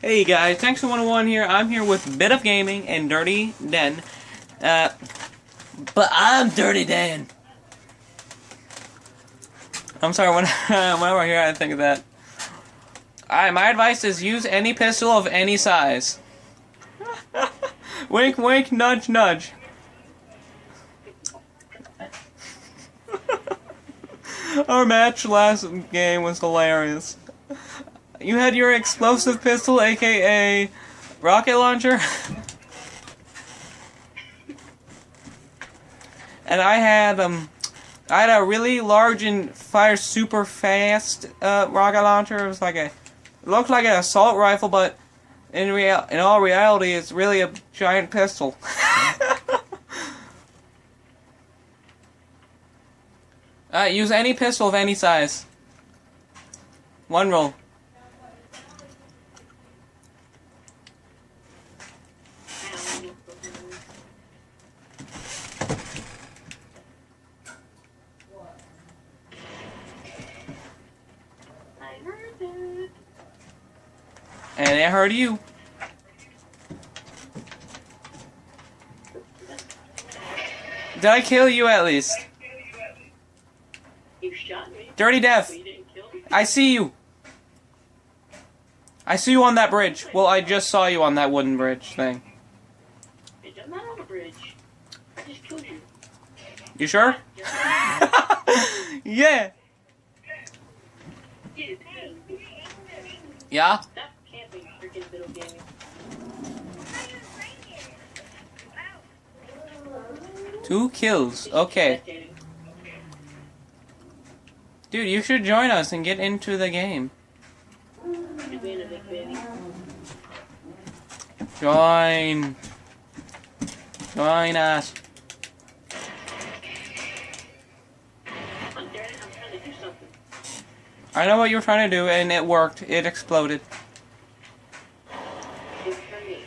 Hey guys, Tanks 101 here. I'm here with Bit of Gaming and Dirty Den. But I'm Dirty Dan. I'm sorry, whenever I hear I think of that. Alright, my advice is use any pistol of any size. Wink wink, nudge nudge. Our match last game was hilarious. You had your explosive pistol, aka rocket launcher. And I had a really large and fires super fast rocket launcher. It looked like an assault rifle, but in all reality, it's really a giant pistol. Use any pistol of any size. One roll. And it hurt you. Did I kill you at least? You shot me. Dirty Death. But you didn't kill me. I see you. I see you on that bridge. Well, I just saw you on that wooden bridge thing. I'm not on the bridge. I just killed you. You sure? Yeah. Yeah? Stop camping, freaking Bit of Gaming. 2 kills. Okay. Dude, you should join us and get into the game. You're being a big baby. Join. Join us. I'm trying to do something. I know what you were trying to do, and it worked. It exploded. It's for me.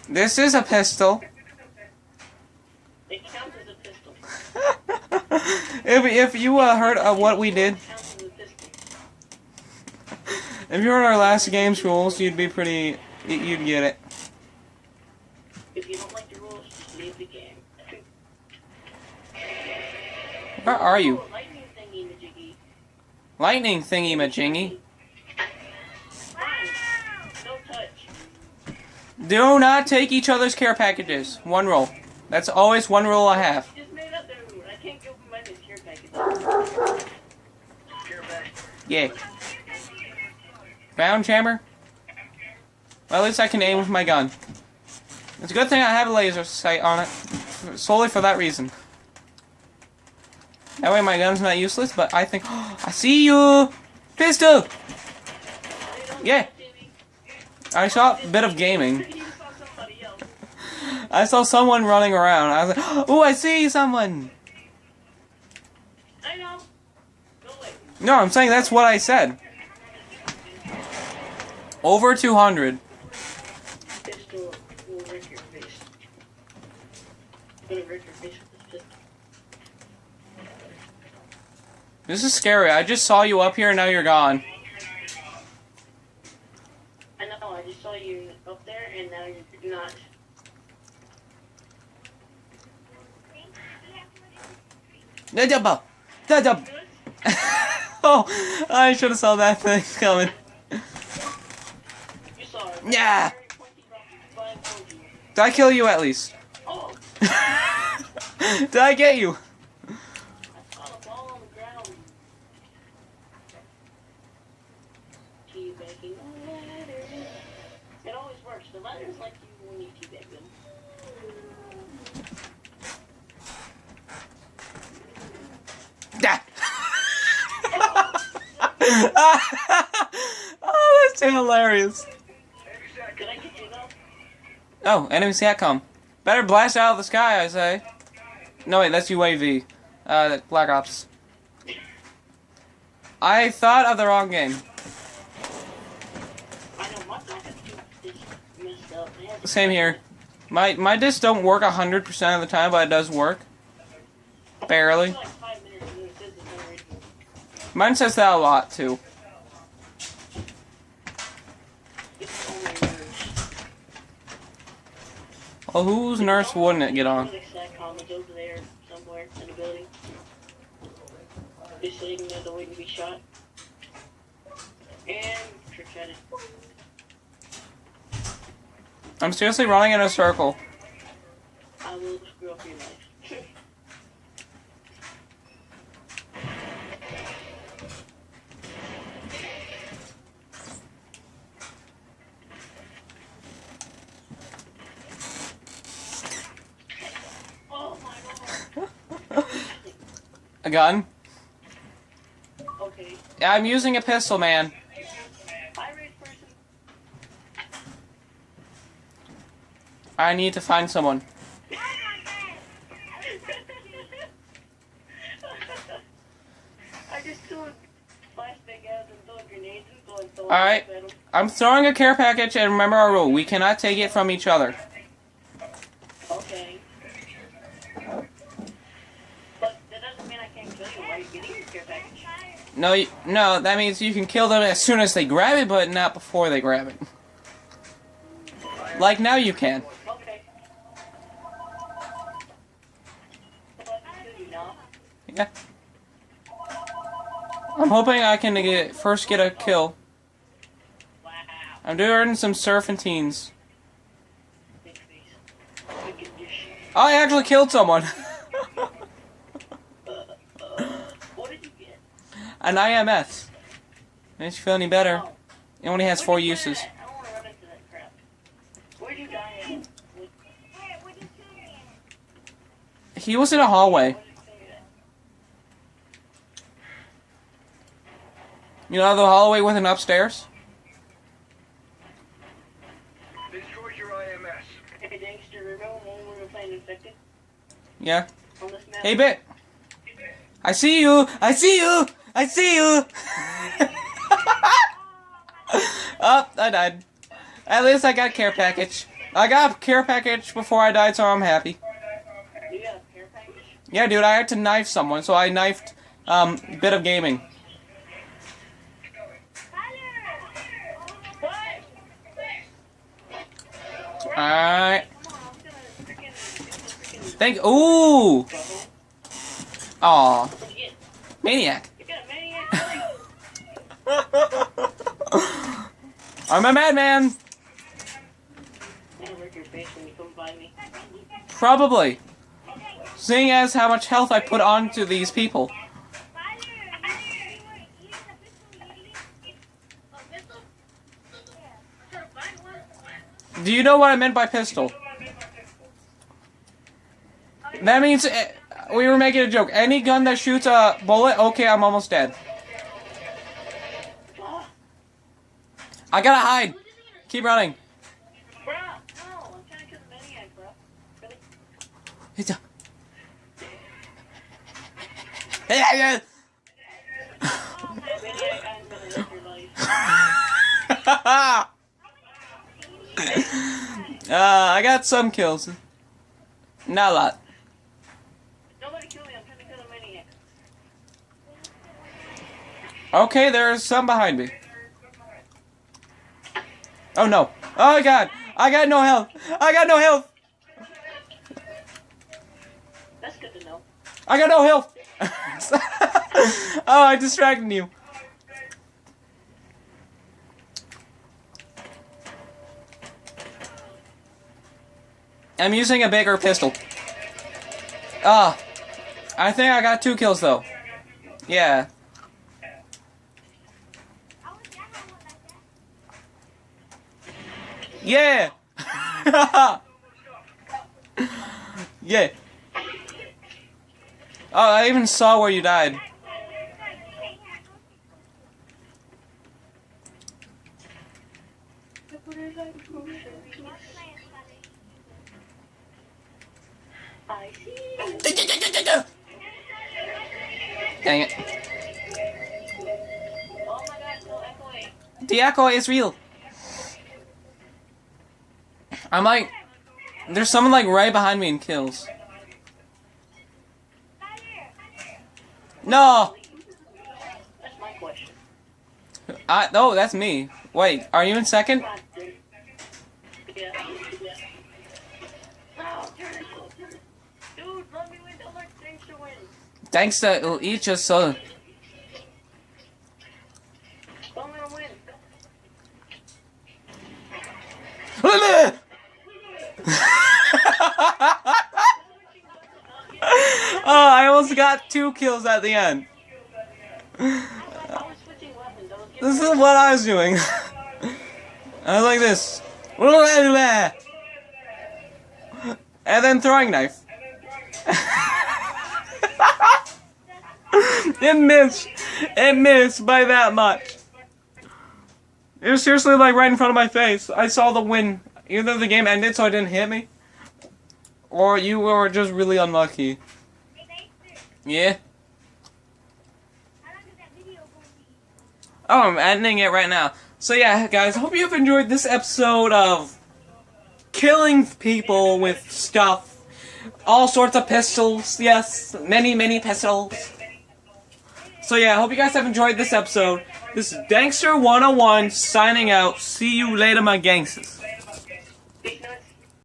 This is a pistol. It counts as a pistol. If you heard what we did, It counts as a pistol. if you heard our last game's rules, you'd be pretty. You'd get it. If you don't like the rules, just leave the game. Where are you? Oh, lightning thingy majiggy. Lightning thingy majingy. Fine. No touch. Do not take each other's care packages. One roll. That's always one rule I have. You just made up that rule. I can't give my care package. Care package. Yeah. Round jammer? Well, at least I can aim with my gun. It's a good thing I have a laser sight on it. Solely for that reason. That way my gun's not useless, but I think... I see you! Pistol! Yeah. I saw a bit of gaming. You saw somebody else. I saw someone running around. I was like, oh, I see someone! I know. Go away. No, I'm saying that's what I said. Over 200. Pistol will wreck your face. I'm gonna wreck your face with this pistol. This is scary. I just saw you up here and now you're gone. I know, I just saw you up there and now you're not. Oh, I should have saw that thing coming. You saw it. Yeah. Very pointy rocket flying towards you. Did I kill you at least? Oh! Did I get you? I saw the ball on the ground. Teabagging on ladders. It always works. The ladders like you when you teabag them. Ah. Oh, that's too hilarious. Did I get you though? Oh, enemy SATCOM. Better blast out of the sky, I say. No, wait, that's UAV. Black Ops. I thought of the wrong game. I know my back is messed up. Same here. My discs don't work 100% of the time, but it does work. Barely. Like 5 minutes and then it says it's unoriginal. Mine says that a lot too. It's only nerds. Well, whose nurse wouldn't it get on? Like Slack comments over there somewhere in the building. Just sitting there waiting to be shot. And trick shotted. I'm seriously running in a circle. I will screw up your life. Oh my god. A gun? Okay. Yeah, I'm using a pistol, man. Irate person. I need to find someone. I just threw a flashbang out and threw grenades and throw Alright. I'm throwing a care package, and remember our rule. We cannot take it from each other. Okay. But that doesn't mean I can't kill you while you're getting your care package. No, no, that means you can kill them as soon as they grab it, but not before they grab it. Like now you can. Okay. So I can kill you now. Yeah. I'm hoping I can first get a kill. Wow. I'm doing some serpentines. Big face. Look at this shit. Oh, I actually killed someone. What did you get? An IMS. Makes you feel any better. Oh. It only has 4 uses. I don't want to run into that crap. Where'd you die at? He was in a hallway. What did you say that? You know the hallway with an upstairs? Destroyed your IMS. Hey, Dangster, remember when we were playing Infected? Yeah. On this map? Hey, Bit. I see you. I see you. I see you. Oh, I died. At least I got care package. I got a care package before I died, so I'm happy. You got a care package? Yeah, dude, I had to knife someone, so I knifed Bit of Gaming. What? Alright. Come on, I'm gonna freaking... Thank. Ooh. Aw. What'd you get? Maniac. You got a maniac? I'm a madman. I'm gonna wreck your face when you come by me. Probably. Seeing as how much health I put onto these people. Do you know what I meant by pistol? That means we were making a joke. Any gun that shoots a bullet, okay, I'm almost dead. I gotta hide. Keep running. Bro, no, I'm trying to kill the maniac, bro. Really? It's a... Hey, Maniac, I'm gonna wreck your life. I got some kills. Not a lot. Nobody kill me, I'm trying to kill the maniac. Okay, there's some behind me. Oh no. Oh my god. I got no health. I got no health. That's good to know. I got no health. Oh, I distracted you. I'm using a bigger pistol. Ah. I think I got 2 kills though. Yeah. Yeah. Yeah. Oh, I even saw where you died. I see. Dang it. Oh my god, no echoing. The echo is real. I might There's someone like right behind me in kills. No! That's my question. Oh, that's me. Wait, are you in second? God, dude. Yeah. No, turn it. Dude, let me win. Don't let things to win. Thanks to each of so. Don't let him win. Oh, I almost got 2 kills at the end. I was switching weapons. I was getting This is what I was doing. I was like this. And then throwing knife. It missed. It missed by that much. It was seriously like right in front of my face. I saw the win. Either the game ended so it didn't hit me, or you were just really unlucky. Yeah? Oh, I'm ending it right now. So yeah, guys, I hope you've enjoyed this episode of killing people with stuff. All sorts of pistols, yes. Many, many pistols. So yeah, I hope you guys have enjoyed this episode. This is Dankster 101 signing out. See you later, my gangsters.